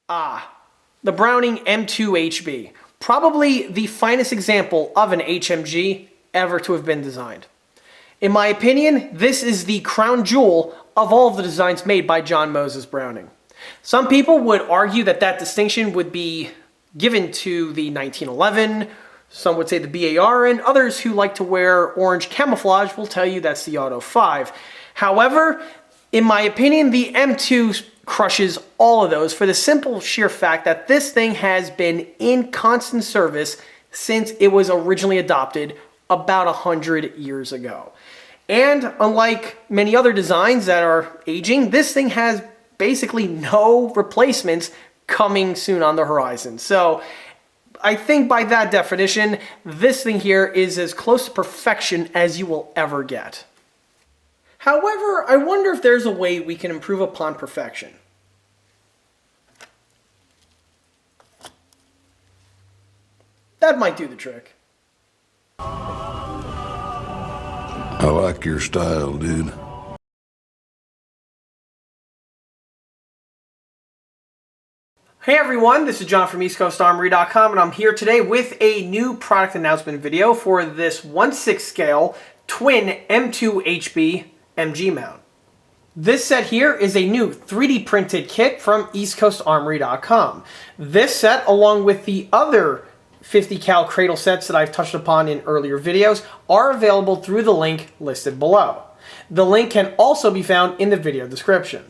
The Browning M2HB, probably the finest example of an HMG ever to have been designed. In my opinion, this is the crown jewel of all of the designs made by John Moses Browning. Some people would argue that that distinction would be given to the 1911, some would say the BAR, and others who like to wear orange camouflage will tell you that's the Auto 5. However, in my opinion, the M2 crushes all of those for the simple sheer fact that this thing has been in constant service since it was originally adopted about 100 years ago. And unlike many other designs that are aging, this thing has basically no replacements coming soon on the horizon. So I think by that definition, this thing here is as close to perfection as you will ever get. However, I wonder if there's a way we can improve upon perfection. That might do the trick. I like your style, dude. Hey everyone, this is John from EastCoastArmory.com, and I'm here today with a new product announcement video for this 1/6 scale Twin M2HB MG mount. This set here is a new 3D printed kit from EastCoastArmory.com. This set, along with the other 50 cal Cradle sets that I've touched upon in earlier videos, are available through the link listed below. The link can also be found in the video description.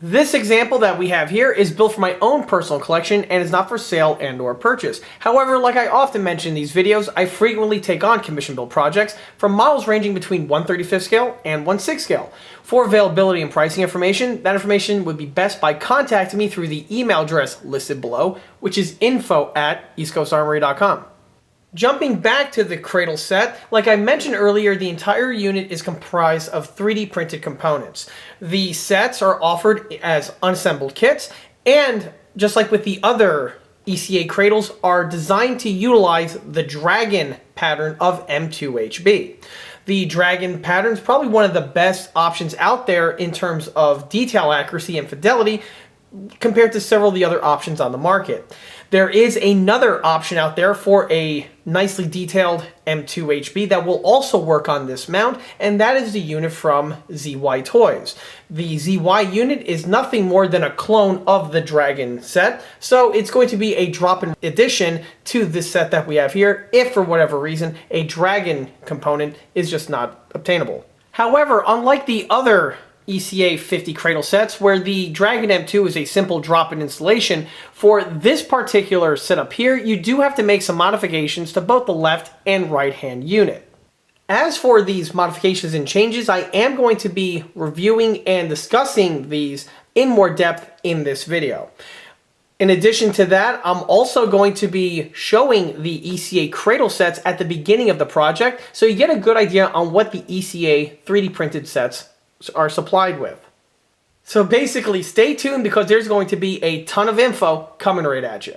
This example that we have here is built for my own personal collection and is not for sale and or purchase. However, like I often mention in these videos, I frequently take on commission build projects from models ranging between 1/35 scale and 1/6 scale. For availability and pricing information, that information would be best by contacting me through the email address listed below, which is info@eastcoastarmory.com. Jumping back to the Cradle set, like I mentioned earlier, the entire unit is comprised of 3D printed components. The sets are offered as unassembled kits, and just like with the other ECA Cradles, are designed to utilize the Dragon pattern of M2HB. The Dragon pattern is probably one of the best options out there in terms of detail accuracy and fidelity compared to several of the other options on the market. There is another option out there for a nicely detailed M2HB that will also work on this mount, and that is the unit from ZY Toys. The ZY unit is nothing more than a clone of the Dragon set, so it's going to be a drop-in addition to this set that we have here if for whatever reason a Dragon component is just not obtainable. However, unlike the other ECA 50 Cradle sets, where the Dragon M2 is a simple drop-in installation, for this particular setup here, you do have to make some modifications to both the left and right-hand unit. As for these modifications and changes, I am going to be reviewing and discussing these in more depth in this video. In addition to that, I'm also going to be showing the ECA Cradle sets at the beginning of the project, so you get a good idea on what the ECA 3D printed sets are supplied with. So basically, stay tuned because there's going to be a ton of info coming right at you.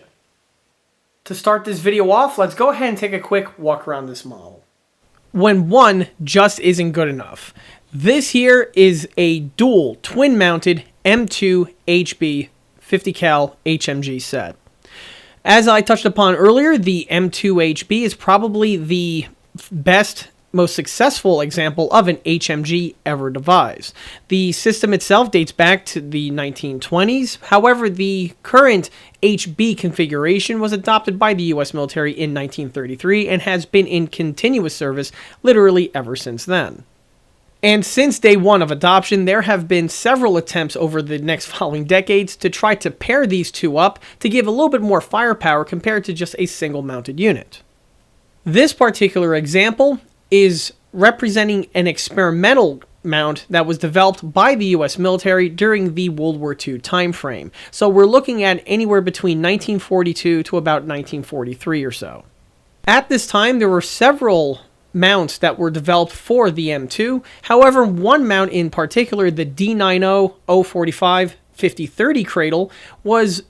To start this video off, let's go ahead and take a quick walk around this model. When one just isn't good enough, this here is a dual twin-mounted M2HB 50 cal HMG set. As I touched upon earlier, the M2HB is probably the best, most successful example of an HMG ever devised. The system itself dates back to the 1920s. However, the current HB configuration was adopted by the US military in 1933 and has been in continuous service literally ever since then. And since day one of adoption, there have been several attempts over the next following decades to try to pair these two up to give a little bit more firepower compared to just a single mounted unit. This particular example is representing an experimental mount that was developed by the US military during the World War II time frame. So we're looking at anywhere between 1942 to about 1943 or so. At this time, there were several mounts that were developed for the M2. However, one mount in particular, the D90-045 5030 Cradle, was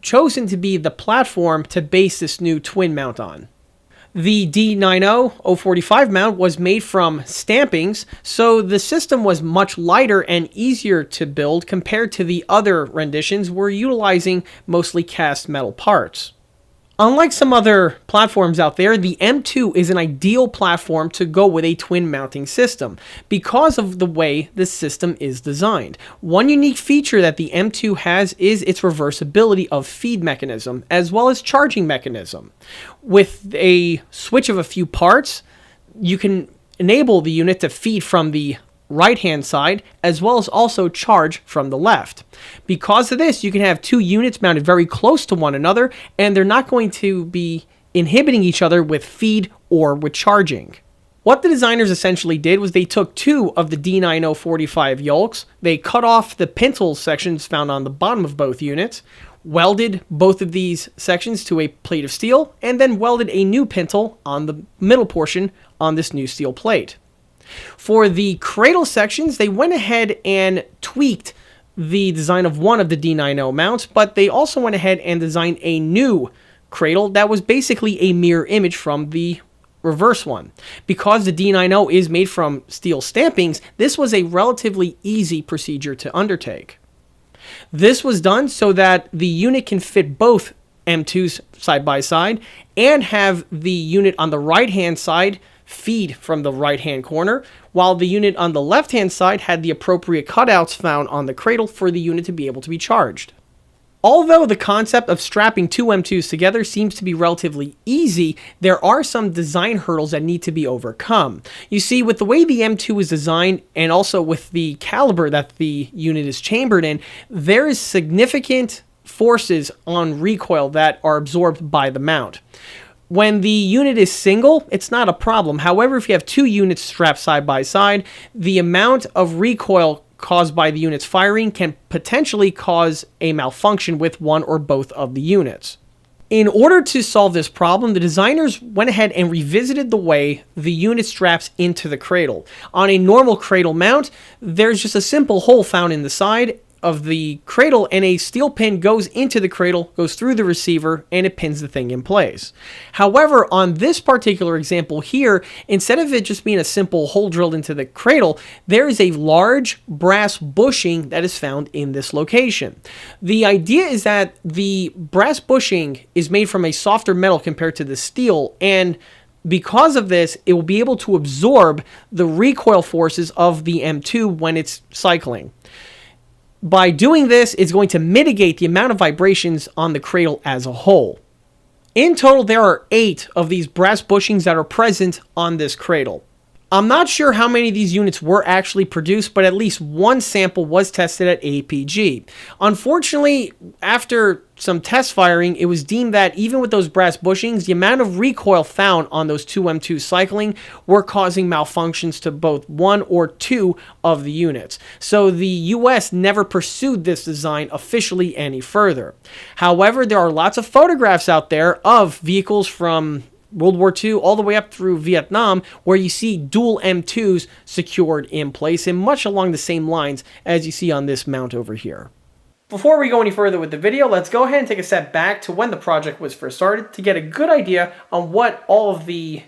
chosen to be the platform to base this new twin mount on. The D90-045 mount was made from stampings, so the system was much lighter and easier to build compared to the other renditions were utilizing mostly cast metal parts. Unlike some other platforms out there, the M2 is an ideal platform to go with a twin mounting system because of the way the system is designed. One unique feature that the M2 has is its reversibility of feed mechanism as well as charging mechanism. With a switch of a few parts, you can enable the unit to feed from the right-hand side as well as also charge from the left. Because of this, you can have two units mounted very close to one another and they're not going to be inhibiting each other with feed or with charging. What the designers essentially did was they took two of the D9045 yolks, they cut off the pintle sections found on the bottom of both units, welded both of these sections to a plate of steel, and then welded a new pintle on the middle portion on this new steel plate. For the cradle sections, they went ahead and tweaked the design of one of the D90 mounts, but they also went ahead and designed a new cradle that was basically a mirror image from the reverse one. Because the D90 is made from steel stampings, this was a relatively easy procedure to undertake. This was done so that the unit can fit both M2s side by side and have the unit on the right-hand side feed from the right-hand corner, while the unit on the left-hand side had the appropriate cutouts found on the cradle for the unit to be able to be charged. Although the concept of strapping two M2s together seems to be relatively easy, there are some design hurdles that need to be overcome. You see, with the way the M2 is designed and also with the caliber that the unit is chambered in, there is significant forces on recoil that are absorbed by the mount. When the unit is single, it's not a problem. However, if you have two units strapped side by side, the amount of recoil caused by the unit's firing can potentially cause a malfunction with one or both of the units. In order to solve this problem, the designers went ahead and revisited the way the unit straps into the cradle. On a normal cradle mount, there's just a simple hole found in the side of the cradle and a steel pin goes into the cradle, goes through the receiver, and it pins the thing in place. However, on this particular example here, instead of it just being a simple hole drilled into the cradle, there is a large brass bushing that is found in this location. The idea is that the brass bushing is made from a softer metal compared to the steel, and because of this, it will be able to absorb the recoil forces of the M2 when it's cycling. By doing this, it's going to mitigate the amount of vibrations on the cradle as a whole. In total, there are 8 of these brass bushings that are present on this cradle. I'm not sure how many of these units were actually produced, but at least one sample was tested at APG. Unfortunately, after some test firing, it was deemed that even with those brass bushings, the amount of recoil found on those two M2s cycling were causing malfunctions to both one or two of the units. So the US never pursued this design officially any further. However, there are lots of photographs out there of vehicles from World War II all the way up through Vietnam where you see dual M2s secured in place and much along the same lines as you see on this mount over here. Before we go any further with the video, let's go ahead and take a step back to when the project was first started to get a good idea on what all of the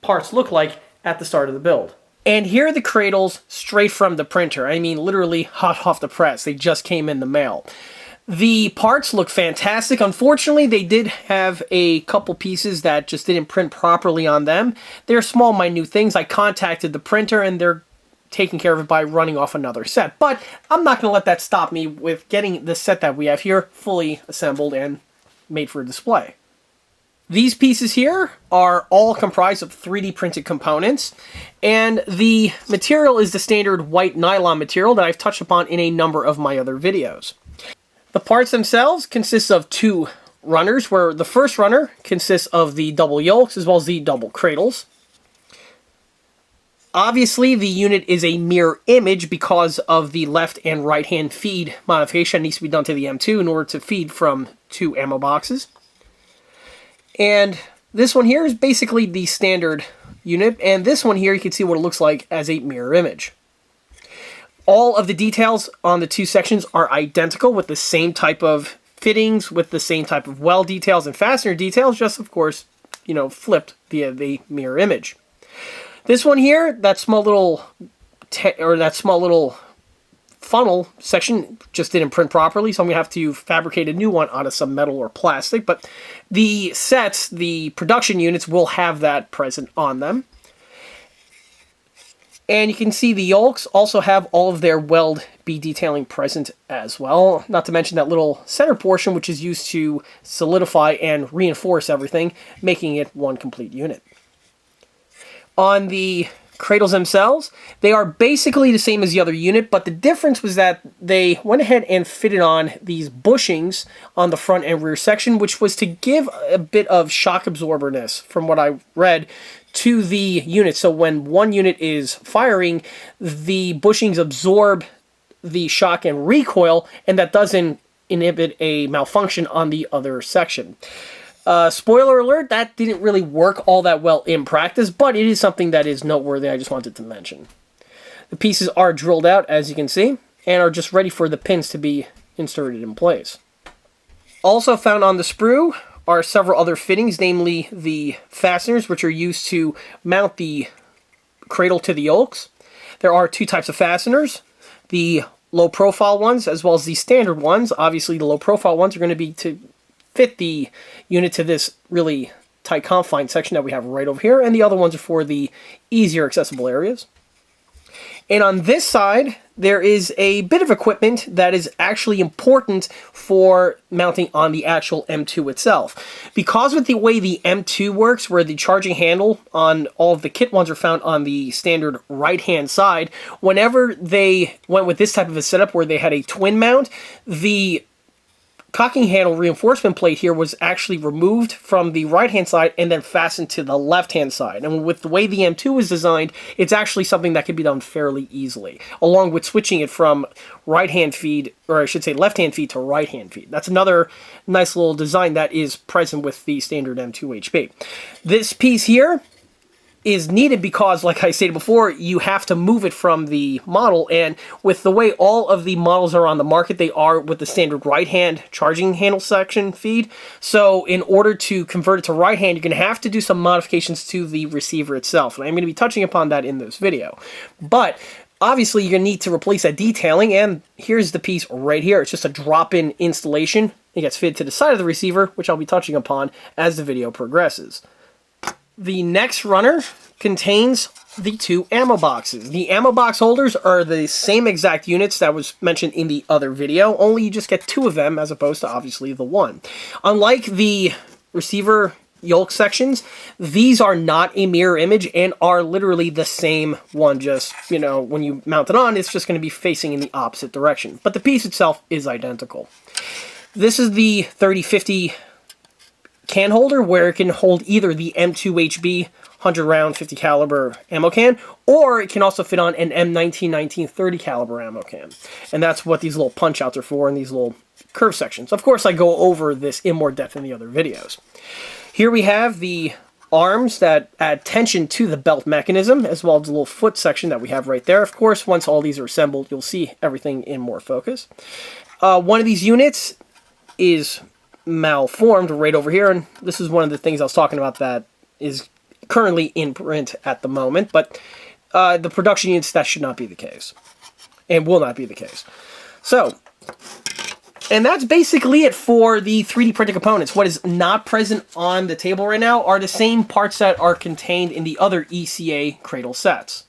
parts look like at the start of the build. And here are the cradles straight from the printer. I mean, literally hot off the press. They just came in the mail. The parts look fantastic. Unfortunately, they did have a couple pieces that just didn't print properly on them. They're small, minute things. I contacted the printer and they're taking care of it by running off another set. But I'm not going to let that stop me with getting the set that we have here fully assembled and made for display. These pieces here are all comprised of 3D printed components, and the material is the standard white nylon material that I've touched upon in a number of my other videos. The parts themselves consist of 2 runners, where the first runner consists of the double yolks as well as the double cradles. Obviously, the unit is a mirror image because of the left and right hand feed modification that needs to be done to the M2 in order to feed from 2 ammo boxes. And this one here is basically the standard unit, and this one here you can see what it looks like as a mirror image. All of the details on the 2 sections are identical with the same type of fittings, with the same type of weld details and fastener details, just of course flipped via the mirror image. This one here, that small little funnel section just didn't print properly, so I'm going to have to fabricate a new one out of some metal or plastic, but the sets, the production units, will have that present on them. And you can see the yolks also have all of their weld bead detailing present as well, not to mention that little center portion, which is used to solidify and reinforce everything, making it one complete unit. On the cradles themselves, they are basically the same as the other unit, but the difference was that they went ahead and fitted on these bushings on the front and rear section, which was to give a bit of shock absorberness, from what I read, to the unit. So when one unit is firing, the bushings absorb the shock and recoil, and that doesn't inhibit a malfunction on the other section. Spoiler alert, that didn't really work all that well in practice, but it is something that is noteworthy. I just wanted to mention. The pieces are drilled out, as you can see, and are just ready for the pins to be inserted in place. Also found on the sprue are several other fittings, namely the fasteners, which are used to mount the cradle to the yolks. There are two types of fasteners, the low-profile ones as well as the standard ones. Obviously, the low-profile ones are going to be to fit the unit to this really tight confined section that we have right over here, and the other ones are for the easier accessible areas. And on this side, there is a bit of equipment that is actually important for mounting on the actual M2 itself. Because with the way the M2 works, where the charging handle on all of the kit ones are found on the standard right-hand side, whenever they went with this type of a setup where they had a twin mount, the cocking handle reinforcement plate here was actually removed from the right-hand side and then fastened to the left-hand side. And with the way the M2 is designed, it's actually something that can be done fairly easily, along with switching it from right-hand feed, or I should say left-hand feed, to right-hand feed. That's another nice little design that is present with the standard M2HB. This piece here is needed because, like I stated before, you have to move it from the model, and with the way all of the models are on the market, they are with the standard right-hand charging handle section feed. So in order to convert it to right-hand, you're going to have to do some modifications to the receiver itself, and I'm going to be touching upon that in this video. But obviously, you're going to need to replace that detailing, and here's the piece right here. It's just a drop-in installation. It gets fitted to the side of the receiver, which I'll be touching upon as the video progresses. The next runner contains the two ammo boxes. The ammo box holders are the same exact units that was mentioned in the other video, only you just get two of them as opposed to obviously the one. Unlike the receiver yolk sections, these are not a mirror image and are literally the same one, just, when you mount it on, it's just going to be facing in the opposite direction. But the piece itself is identical. This is the 3050 can holder, where it can hold either the M2HB 100 round 50 caliber ammo can, or it can also fit on an M1919 30 caliber ammo can. And that's what these little punch outs are for, in these little curve sections. Of course, I go over this in more depth in the other videos. Here we have the arms that add tension to the belt mechanism, as well as the little foot section that we have right there. Of course, once all these are assembled, you'll see everything in more focus. One of these units is malformed right over here, and this is one of the things I was talking about that is currently in print at the moment, but the production units, that should not be the case, and will not be the case. So, and that's basically it for the 3D printed components. What is not present on the table right now are the same parts that are contained in the other ECA Cradle sets.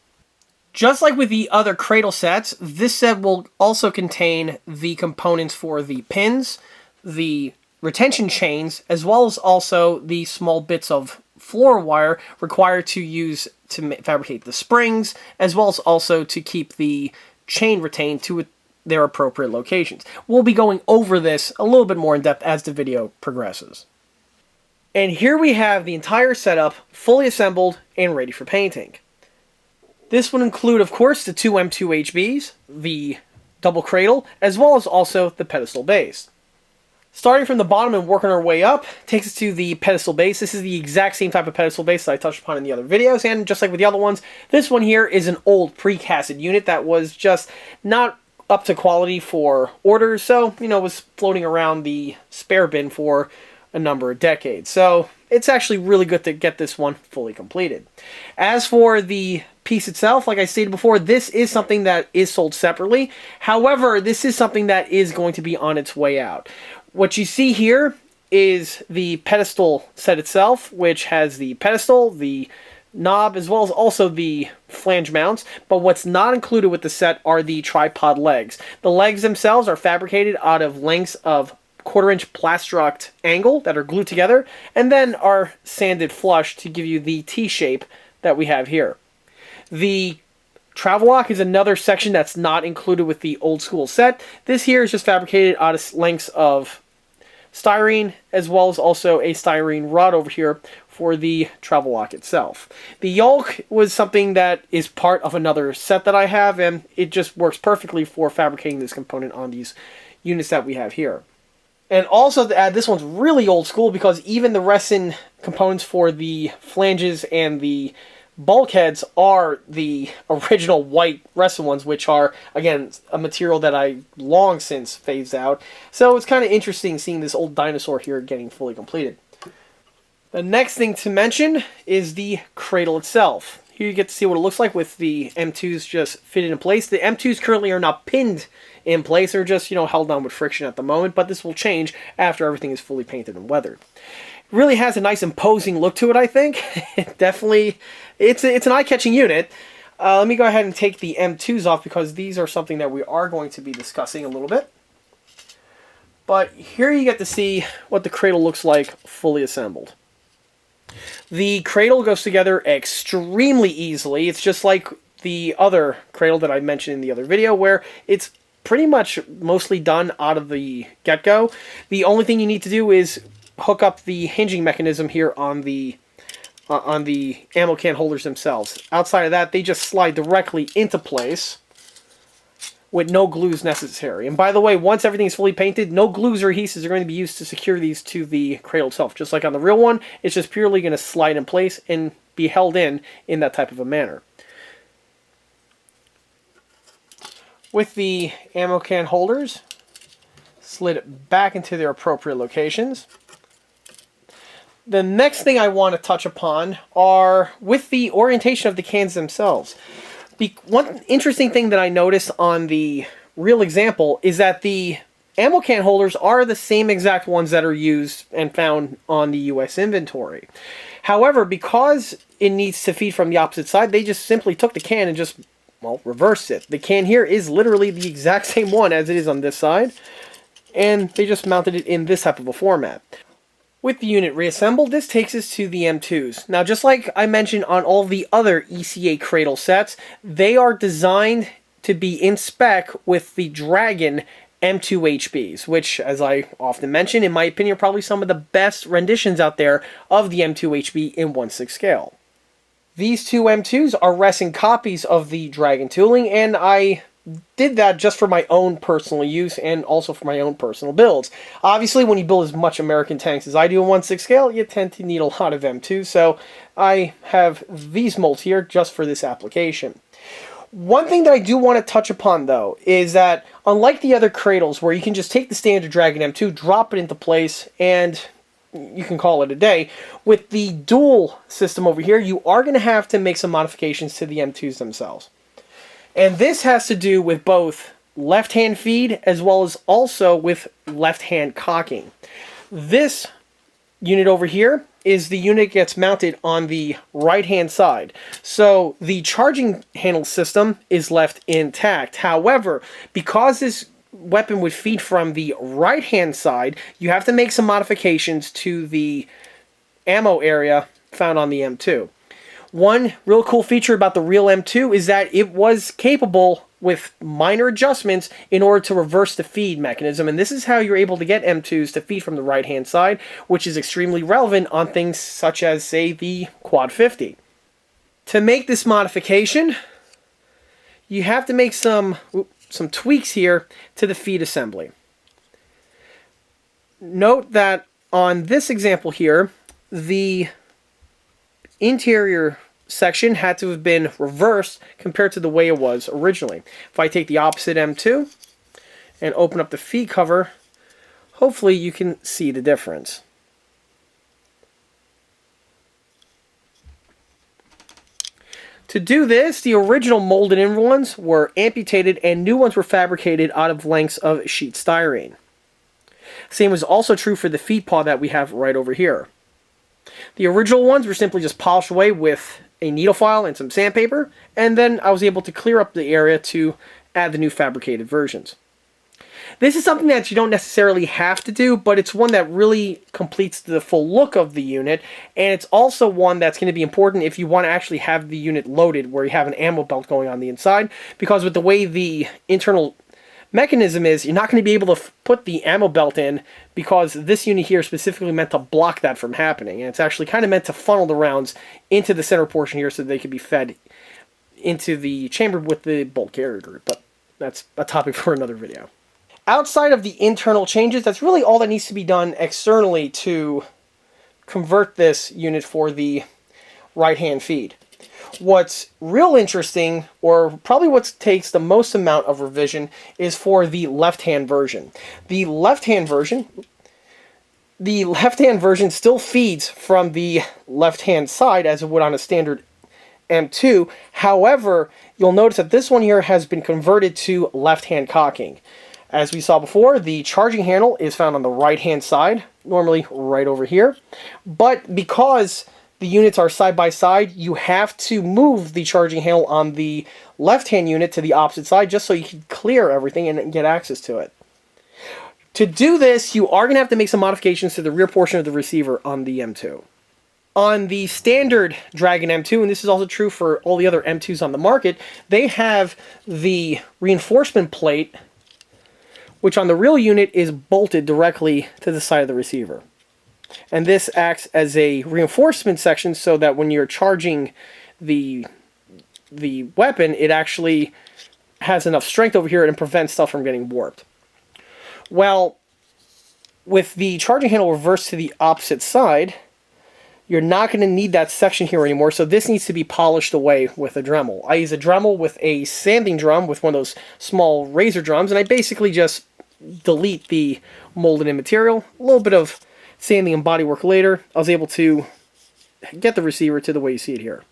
Just like with the other Cradle sets, this set will also contain the components for the pins, the retention chains, as well as also the small bits of floor wire required to use to fabricate the springs, as well as also to keep the chain retained to their appropriate locations. We'll be going over this a little bit more in depth as the video progresses. And here we have the entire setup fully assembled and ready for painting. This would include, of course, the two M2HBs, the double cradle, as well as also the pedestal base. Starting from the bottom and working our way up takes us to the pedestal base. This is the exact same type of pedestal base that I touched upon in the other videos, and just like with the other ones, this one here is an old precasted unit that was just not up to quality for orders, so, was floating around the spare bin for a number of decades. So it's actually really good to get this one fully completed. As for the piece itself, like I stated before, this is something that is sold separately. However, this is something that is going to be on its way out. What you see here is the pedestal set itself, which has the pedestal, the knob, as well as also the flange mounts. But what's not included with the set are the tripod legs. The legs themselves are fabricated out of lengths of 1/4-inch plastruct angle that are glued together and then are sanded flush to give you the T shape that we have here. The travel lock is another section that's not included with the old school set. This here is just fabricated out of lengths of styrene, as well as also a styrene rod over here for the travel lock itself. The yoke was something that is part of another set that I have, and it just works perfectly for fabricating this component on these units that we have here. And also to add, this one's really old school because even the resin components for the flanges and the bulkheads are the original white resin ones, which are, again, a material that I long since phased out. So it's kind of interesting seeing this old dinosaur here getting fully completed. The next thing to mention is the cradle itself. Here you get to see what it looks like with the M2s just fitted in place. The M2s currently are not pinned in place. They're just, held down with friction at the moment, but this will change after everything is fully painted and weathered. It really has a nice imposing look to it, I think. Definitely, it's an eye-catching unit. Let me go ahead and take the M2s off because these are something that we are going to be discussing a little bit. But here you get to see what the cradle looks like fully assembled. The cradle goes together extremely easily. It's just like the other cradle that I mentioned in the other video, where it's pretty much mostly done out of the get-go. The only thing you need to do is hook up the hinging mechanism here on the ammo can holders themselves. Outside of that, they just slide directly into place with no glues necessary. And by the way, once everything is fully painted, no glues or adhesives are going to be used to secure these to the cradle itself. Just like on the real one, it's just purely going to slide in place and be held in that type of a manner. With the ammo can holders slid back into their appropriate locations. The next thing I want to touch upon are with the orientation of the cans themselves. One interesting thing that I noticed on the real example is that the ammo can holders are the same exact ones that are used and found on the US inventory. However, because it needs to feed from the opposite side, they just simply took the can and just, reversed it. The can here is literally the exact same one as it is on this side, and they just mounted it in this type of a format. With the unit reassembled, this takes us to the M2s. Now, just like I mentioned on all the other ECA cradle sets, they are designed to be in spec with the Dragon M2HBs, which, as I often mention, in my opinion, are probably some of the best renditions out there of the M2HB in 1/6 scale. These two M2s are resin copies of the Dragon tooling, and I did that just for my own personal use and also for my own personal builds. Obviously, when you build as much American tanks as I do in 1/6 scale, you tend to need a lot of M2, so I have these molds here just for this application. One thing that I do want to touch upon, though, is that unlike the other cradles where you can just take the standard Dragon M2, drop it into place, and you can call it a day, with the dual system over here, you are going to have to make some modifications to the M2s themselves. And this has to do with both left-hand feed as well as also with left-hand cocking. This unit over here is the unit that gets mounted on the right-hand side. So the charging handle system is left intact. However, because this weapon would feed from the right-hand side, you have to make some modifications to the ammo area found on the M2. One real cool feature about the real M2 is that it was capable with minor adjustments in order to reverse the feed mechanism, and this is how you're able to get M2s to feed from the right-hand side, which is extremely relevant on things such as, say, the Quad 50. To make this modification, you have to make some tweaks here to the feed assembly. Note that on this example here, the interior section had to have been reversed compared to the way it was originally. If I take the opposite M2 and open up the feed cover, hopefully you can see the difference. To do this, the original molded-in ones were amputated and new ones were fabricated out of lengths of sheet styrene. Same was also true for the feed paw that we have right over here. The original ones were simply just polished away with a needle file and some sandpaper, and then I was able to clear up the area to add the new fabricated versions. This is something that you don't necessarily have to do, but it's one that really completes the full look of the unit, and it's also one that's going to be important if you want to actually have the unit loaded where you have an ammo belt going on the inside, because with the way the internal mechanism is, you're not going to be able to put the ammo belt in because this unit here is specifically meant to block that from happening, and it's actually kind of meant to funnel the rounds into the center portion here so they can be fed into the chamber with the bolt carrier group, but that's a topic for another video. Outside of the internal changes, that's really all that needs to be done externally to convert this unit for the right-hand feed. What's real interesting, or probably what takes the most amount of revision, is for the left-hand version. The left-hand version still feeds from the left-hand side as it would on a standard M2. However, you'll notice that this one here has been converted to left-hand cocking. As we saw before, the charging handle is found on the right-hand side, normally right over here. But because the units are side by side, you have to move the charging handle on the left-hand unit to the opposite side just so you can clear everything and get access to it. To do this, you are going to have to make some modifications to the rear portion of the receiver on the M2. On the standard Dragon M2, and this is also true for all the other M2s on the market, they have the reinforcement plate, which on the real unit is bolted directly to the side of the receiver. And this acts as a reinforcement section so that when you're charging the weapon, it actually has enough strength over here and prevents stuff from getting warped. Well, with the charging handle reversed to the opposite side, you're not going to need that section here anymore, so this needs to be polished away with a Dremel. I use a Dremel with a sanding drum, with one of those small razor drums, and I basically just delete the molded-in material. A little bit of sanding and bodywork later, I was able to get the receiver to the way you see it here.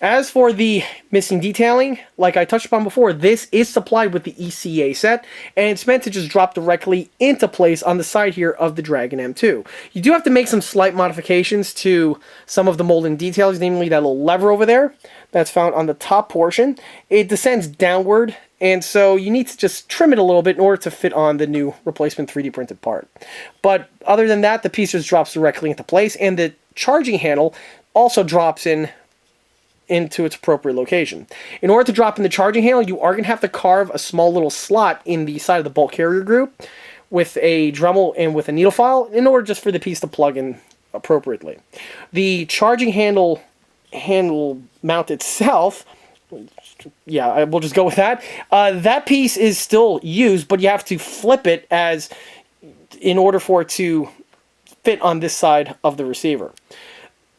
As for the missing detailing, like I touched upon before, this is supplied with the ECA set, and it's meant to just drop directly into place on the side here of the Dragon M2. You do have to make some slight modifications to some of the molding details, namely that little lever over there that's found on the top portion. It descends downward, and so you need to just trim it a little bit in order to fit on the new replacement 3D printed part. But other than that, the piece just drops directly into place, and the charging handle also drops into its appropriate location. In order to drop in the charging handle, you are going to have to carve a small little slot in the side of the bolt carrier group with a Dremel and with a needle file in order just for the piece to plug in appropriately. The charging handle mount itself, yeah, we'll just go with that. That piece is still used, but you have to flip it in order for it to fit on this side of the receiver.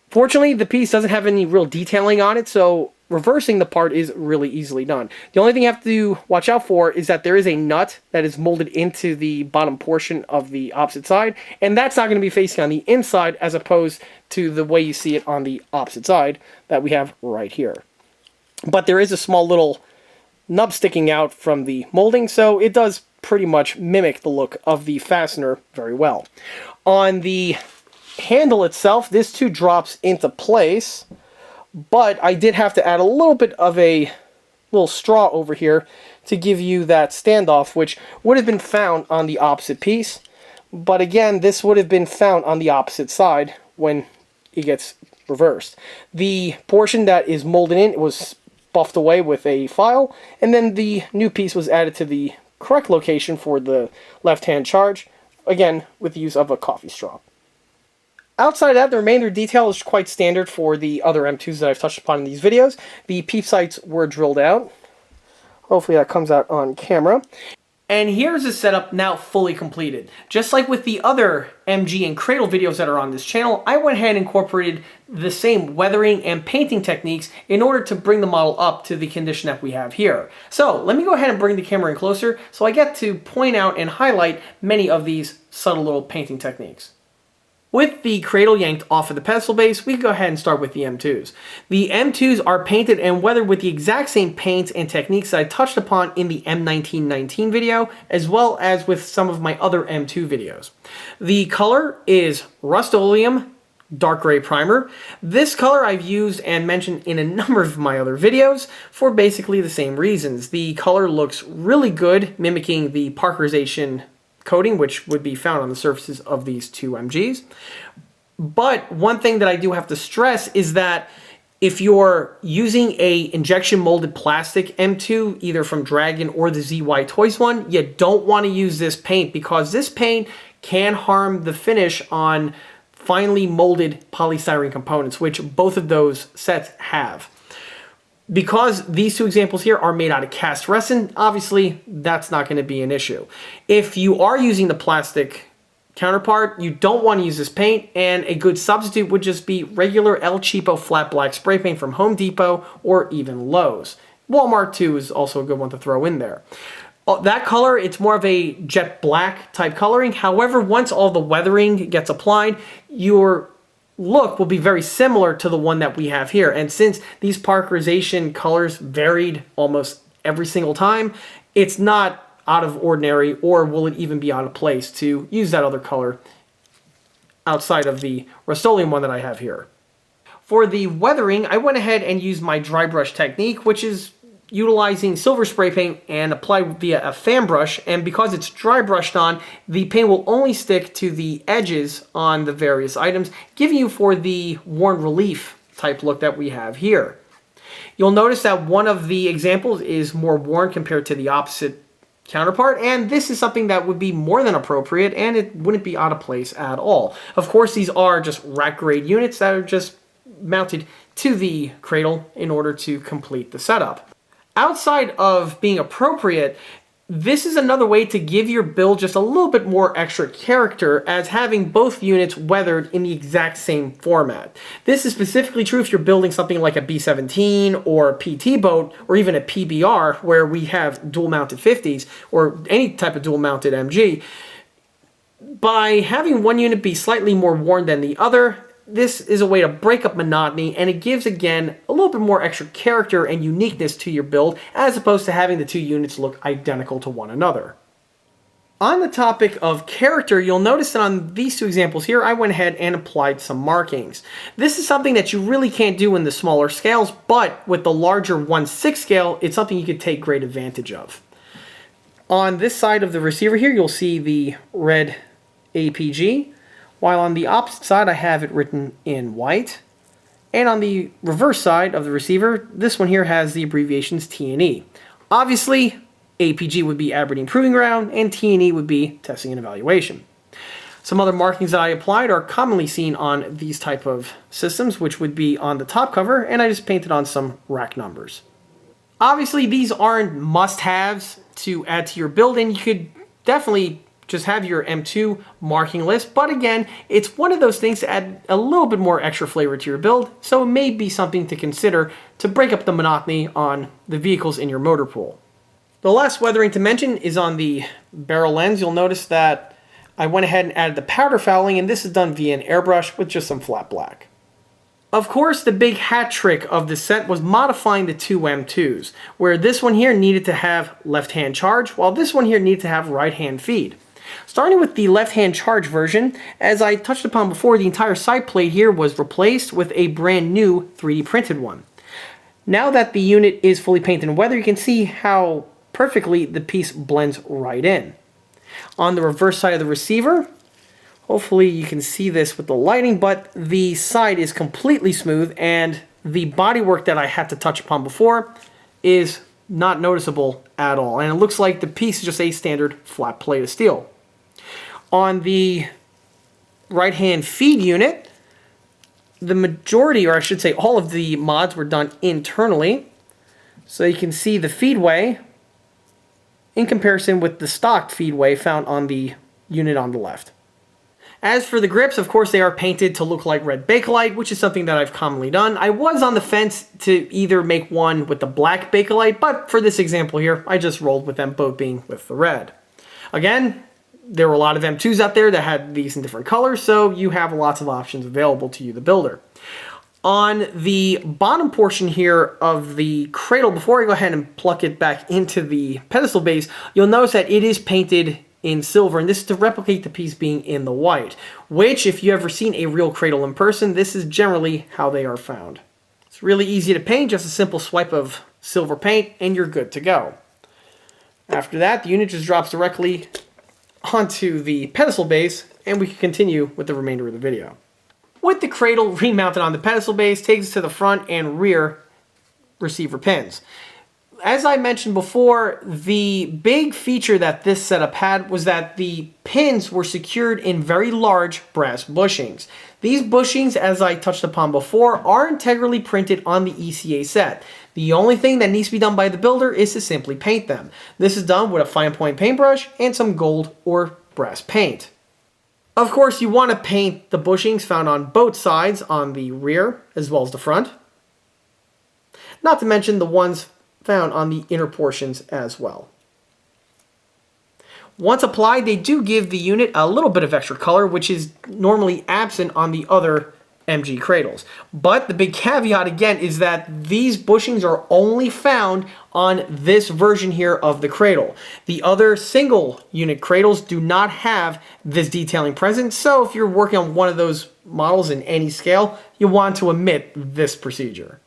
Fortunately, the piece doesn't have any real detailing on it, so reversing the part is really easily done. The only thing you have to watch out for is that there is a nut that is molded into the bottom portion of the opposite side, and that's not going to be facing on the inside as opposed to the way you see it on the opposite side that we have right here. But there is a small little nub sticking out from the molding, so it does pretty much mimic the look of the fastener very well. On the handle itself, this too drops into place, but I did have to add a little bit of a little straw over here to give you that standoff, which would have been found on the opposite piece, but again, this would have been found on the opposite side when it gets reversed. The portion that is molded in was buffed away with a file, and then the new piece was added to the correct location for the left-hand charge, again with the use of a coffee straw. Outside of that, the remainder detail is quite standard for the other M2s that I've touched upon in these videos. The peep sights were drilled out. Hopefully that comes out on camera. And here's the setup now fully completed. Just like with the other MG and Cradle videos that are on this channel, I went ahead and incorporated the same weathering and painting techniques in order to bring the model up to the condition that we have here. So let me go ahead and bring the camera in closer so I get to point out and highlight many of these subtle little painting techniques. With the cradle yanked off of the pedestal base, we can go ahead and start with the M2s. The M2s are painted and weathered with the exact same paints and techniques that I touched upon in the M1919 video, as well as with some of my other M2 videos. The color is Rust-Oleum Dark Gray Primer. This color I've used and mentioned in a number of my other videos for basically the same reasons. The color looks really good, mimicking the parkerization coating, which would be found on the surfaces of these two MGs. But one thing that I do have to stress is that if you're using a injection molded plastic M2, either from Dragon or the ZY Toys one, you don't want to use this paint because this paint can harm the finish on finely molded polystyrene components, which both of those sets have. Because these two examples here are made out of cast resin, obviously that's not going to be an issue. If you are using the plastic counterpart, you don't want to use this paint, and a good substitute would just be regular El Cheapo flat black spray paint from Home Depot or even Lowe's. Walmart too is also a good one to throw in there. That color, it's more of a jet black type coloring. However, once all the weathering gets applied, your look will be very similar to the one that we have here. And since these parkerization colors varied almost every single time, it's not out of ordinary, or will it even be out of place to use that other color outside of the Rust-Oleum one that I have here. For the weathering, I went ahead and used my dry brush technique, which is utilizing silver spray paint and applied via a fan brush, and because it's dry brushed on, the paint will only stick to the edges on the various items, giving you for the worn relief type look that we have here. You'll notice that one of the examples is more worn compared to the opposite counterpart, and this is something that would be more than appropriate, and it wouldn't be out of place at all. Of course, these are just rack grade units that are just mounted to the cradle in order to complete the setup. Outside of being appropriate, this is another way to give your build just a little bit more extra character, as having both units weathered in the exact same format. This is specifically true if you're building something like a B-17 or a PT boat, or even a PBR, where we have dual-mounted 50s, or any type of dual-mounted MG. By having one unit be slightly more worn than the other, this is a way to break up monotony, and it gives, again, a little bit more extra character and uniqueness to your build, as opposed to having the two units look identical to one another. On the topic of character, you'll notice that on these two examples here, I went ahead and applied some markings. This is something that you really can't do in the smaller scales, but with the larger 1/6 scale, it's something you could take great advantage of. On this side of the receiver here, you'll see the red APG, while on the opposite side I have it written in white. And on the reverse side of the receiver, this one here has the abbreviations T&E. Obviously, APG would be Aberdeen Proving Ground, and T&E would be Testing and Evaluation. Some other markings that I applied are commonly seen on these type of systems, which would be on the top cover, and I just painted on some rack numbers. Obviously, these aren't must-haves to add to your build, and you could definitely just have your M2 marking list, but again, it's one of those things to add a little bit more extra flavor to your build, so it may be something to consider to break up the monotony on the vehicles in your motor pool. The last weathering to mention is on the barrel lens. You'll notice that I went ahead and added the powder fouling, and this is done via an airbrush with just some flat black. Of course, the big hat trick of the set was modifying the two M2s, where this one here needed to have left-hand charge, while this one here needed to have right-hand feed. Starting with the left-hand charge version, as I touched upon before, the entire side plate here was replaced with a brand new 3D printed one. Now that the unit is fully painted in weather, you can see how perfectly the piece blends right in. On the reverse side of the receiver, hopefully you can see this with the lighting, but the side is completely smooth, and the bodywork that I had to touch upon before is not noticeable at all. And it looks like the piece is just a standard flat plate of steel. On the right-hand feed unit, the majority, or I should say all of the mods were done internally. So you can see the feedway in comparison with the stock feedway found on the unit on the left. As for the grips, of course, they are painted to look like red Bakelite, which is something that I've commonly done. I was on the fence to either make one with the black Bakelite, but for this example here, I just rolled with them both being with the red. Again, there were a lot of M2s out there that had these in different colors, so you have lots of options available to you, the builder. On the bottom portion here of the cradle, before I go ahead and pluck it back into the pedestal base, you'll notice that it is painted in silver, and this is to replicate the piece being in the white, which, if you've ever seen a real cradle in person, this is generally how they are found. It's really easy to paint, just a simple swipe of silver paint, and you're good to go. After that, the unit just drops directly onto the pedestal base, and we can continue with the remainder of the video. With the cradle remounted on the pedestal base, takes us to the front and rear receiver pins. As I mentioned before, the big feature that this setup had was that the pins were secured in very large brass bushings. These bushings, as I touched upon before, are integrally printed on the ECA set. The only thing that needs to be done by the builder is to simply paint them. This is done with a fine point paintbrush and some gold or brass paint. Of course, you want to paint the bushings found on both sides, on the rear as well as the front. Not to mention the ones found on the inner portions as well. Once applied, they do give the unit a little bit of extra color, which is normally absent on the other MG cradles. But the big caveat again is that these bushings are only found on this version here of the cradle. The other single unit cradles do not have this detailing present, so if you're working on one of those models in any scale, you want to omit this procedure.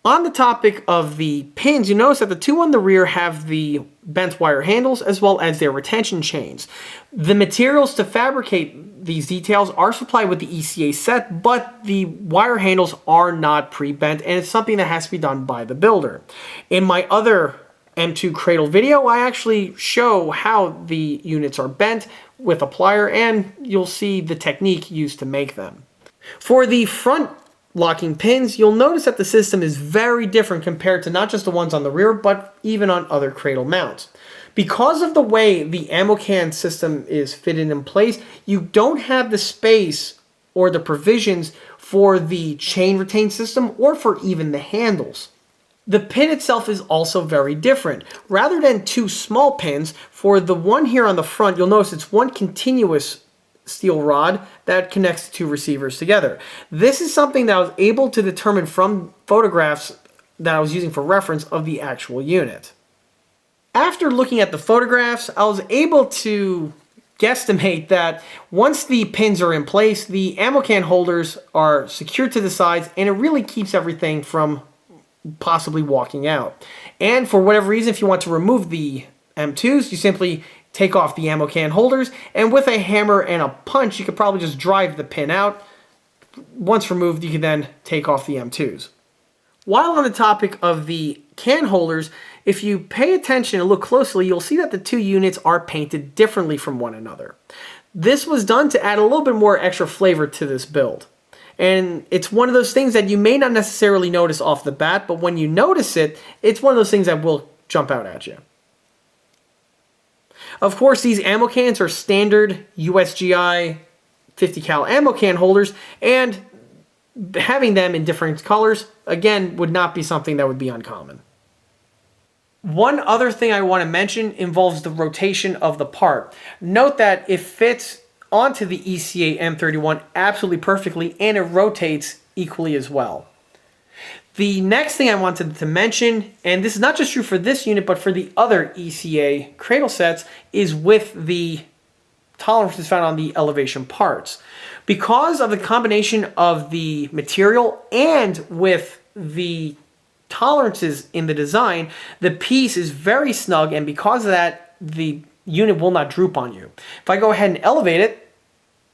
On the topic of the pins, you notice that the two on the rear have the bent wire handles as well as their retention chains. The materials to fabricate these details are supplied with the ECA set, but the wire handles are not pre-bent, and it's something that has to be done by the builder. In my other M2 cradle video, I actually show how the units are bent with a plier, and you'll see the technique used to make them. For the front locking pins, you'll notice that the system is very different compared to not just the ones on the rear, but even on other cradle mounts. Because of the way the ammo can system is fitted in place, you don't have the space or the provisions for the chain retain system or for even the handles. The pin itself is also very different. Rather than two small pins, for the one here on the front, you'll notice it's one continuous steel rod that connects the two receivers together. This is something that I was able to determine from photographs that I was using for reference of the actual unit. After looking at the photographs, I was able to guesstimate that once the pins are in place, the ammo can holders are secured to the sides, and it really keeps everything from possibly walking out. And for whatever reason, if you want to remove the M2s, you simply take off the ammo can holders, and with a hammer and a punch, you could probably just drive the pin out. Once removed, you can then take off the M2s. While on the topic of the can holders, if you pay attention and look closely, you'll see that the two units are painted differently from one another. This was done to add a little bit more extra flavor to this build. And it's one of those things that you may not necessarily notice off the bat, but when you notice it, it's one of those things that will jump out at you. Of course, these ammo cans are standard USGI 50 cal ammo can holders, and having them in different colors, again, would not be something that would be uncommon. One other thing I want to mention involves the rotation of the part. Note that it fits onto the ECA M31 absolutely perfectly, and it rotates equally as well. The next thing I wanted to mention, and this is not just true for this unit, but for the other ECA cradle sets, is with the tolerances found on the elevation parts. Because of the combination of the material and with the tolerances in the design, the piece is very snug, and because of that, the unit will not droop on you. If I go ahead and elevate it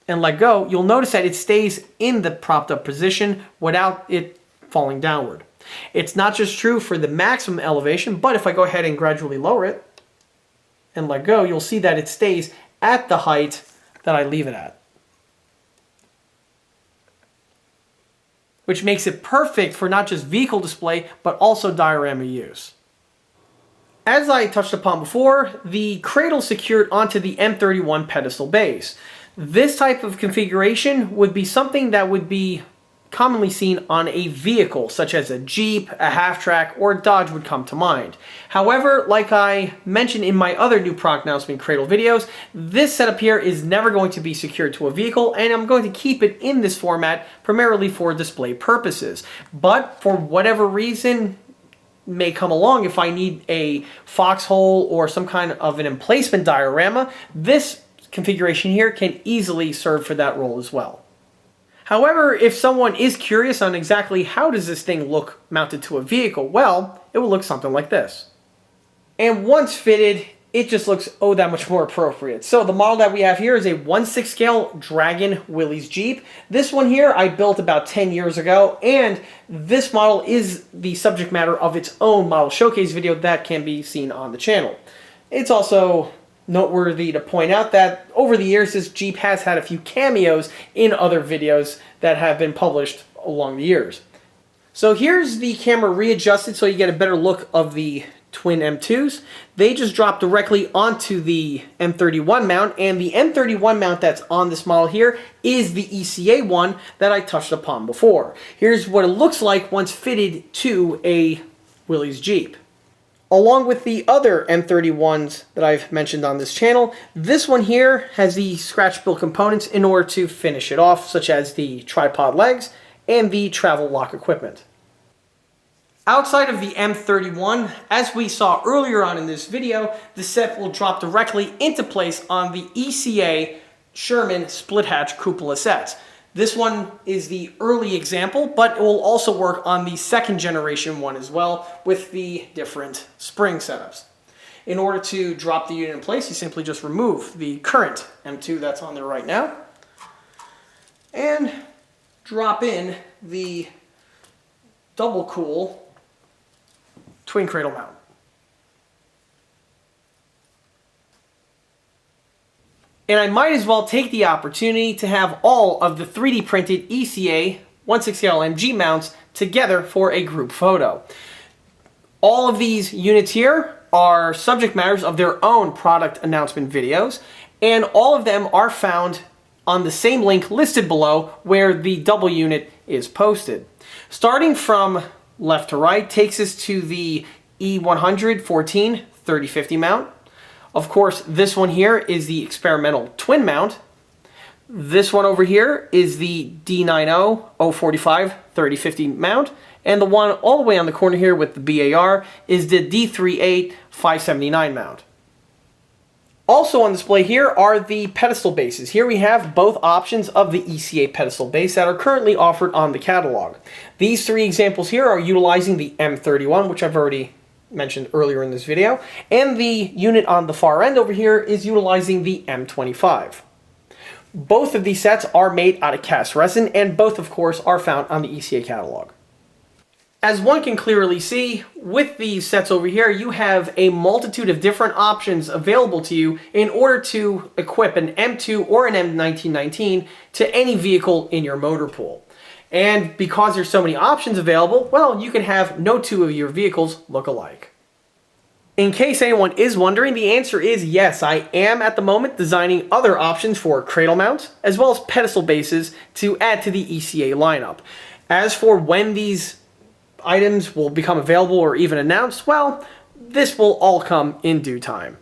and let go, you'll notice that it stays in the propped up position without it falling downward. It's not just true for the maximum elevation, but if I go ahead and gradually lower it and let go, you'll see that it stays at the height that I leave it at, which makes it perfect for not just vehicle display, but also diorama use. As I touched upon before, the cradle secured onto the M31 pedestal base. This type of configuration would be something that would be commonly seen on a vehicle, such as a Jeep, a half-track, or a Dodge would come to mind. However, like I mentioned in my other new product announcement Cradle videos, this setup here is never going to be secured to a vehicle, and I'm going to keep it in this format primarily for display purposes. But for whatever reason may come along, if I need a foxhole or some kind of an emplacement diorama, this configuration here can easily serve for that role as well. However, if someone is curious on exactly how does this thing look mounted to a vehicle, well, it will look something like this. And once fitted, it just looks that much more appropriate. So the model that we have here is a 1/6 scale Dragon Willys Jeep. This one here I built about 10 years ago, and this model is the subject matter of its own model showcase video that can be seen on the channel. It's also noteworthy to point out that over the years this Jeep has had a few cameos in other videos that have been published along the years. So here's the camera readjusted so you get a better look of the Twin M2s. They just drop directly onto the M31 mount, and the M31 mount that's on this model here is the ECA one that I touched upon before. Here's what it looks like once fitted to a Willys Jeep. Along with the other M31s that I've mentioned on this channel, this one here has the scratch built components in order to finish it off, such as the tripod legs and the travel lock equipment. Outside of the M31, as we saw earlier on in this video, the set will drop directly into place on the ECA Sherman split hatch cupola sets. This one is the early example, but it will also work on the second generation one as well with the different spring setups. In order to drop the unit in place, you simply just remove the current M2 that's on there right now and drop in the double cool twin cradle mount. And I might as well take the opportunity to have all of the 3D printed ECA 1/6 scale MG mounts together for a group photo. All of these units here are subject matters of their own product announcement videos, and all of them are found on the same link listed below where the double unit is posted. Starting from left to right takes us to the E100 14 3050 mount. Of course, this one here is the experimental twin mount. This one over here is the D90 045 3050 mount. And the one all the way on the corner here with the BAR is the D38 579 mount. Also on display here are the pedestal bases. Here we have both options of the ECA pedestal base that are currently offered on the catalog. These three examples here are utilizing the M31, which I've already mentioned earlier in this video, and the unit on the far end over here is utilizing the M25. Both of these sets are made out of cast resin, and both of course are found on the ECA catalog. As one can clearly see, with these sets over here, you have a multitude of different options available to you in order to equip an M2 or an M1919 to any vehicle in your motor pool. And because there's so many options available, well, you can have no two of your vehicles look alike. In case anyone is wondering, the answer is yes, I am at the moment designing other options for cradle mounts, as well as pedestal bases to add to the ECA lineup. As for when these items will become available or even announced, well, this will all come in due time.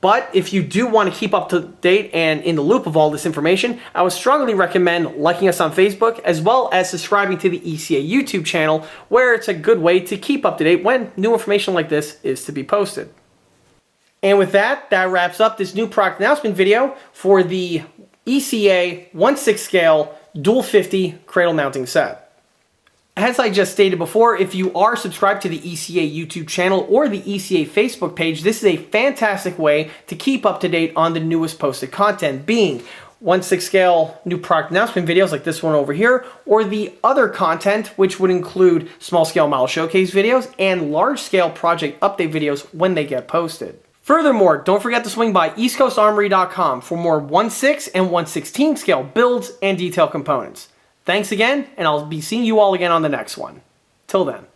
But if you do want to keep up to date and in the loop of all this information, I would strongly recommend liking us on Facebook as well as subscribing to the ECA YouTube channel, where it's a good way to keep up to date when new information like this is to be posted. And with that, that wraps up this new product announcement video for the ECA 1/6 scale dual 50 cradle mounting set. As I just stated before, if you are subscribed to the ECA YouTube channel or the ECA Facebook page, this is a fantastic way to keep up to date on the newest posted content, being 1/6 scale new product announcement videos like this one over here, or the other content which would include small scale model showcase videos and large scale project update videos when they get posted. Furthermore, don't forget to swing by eastcoastarmory.com for more 1/6 and 1/16 scale builds and detail components. Thanks again, and I'll be seeing you all again on the next one. Till then.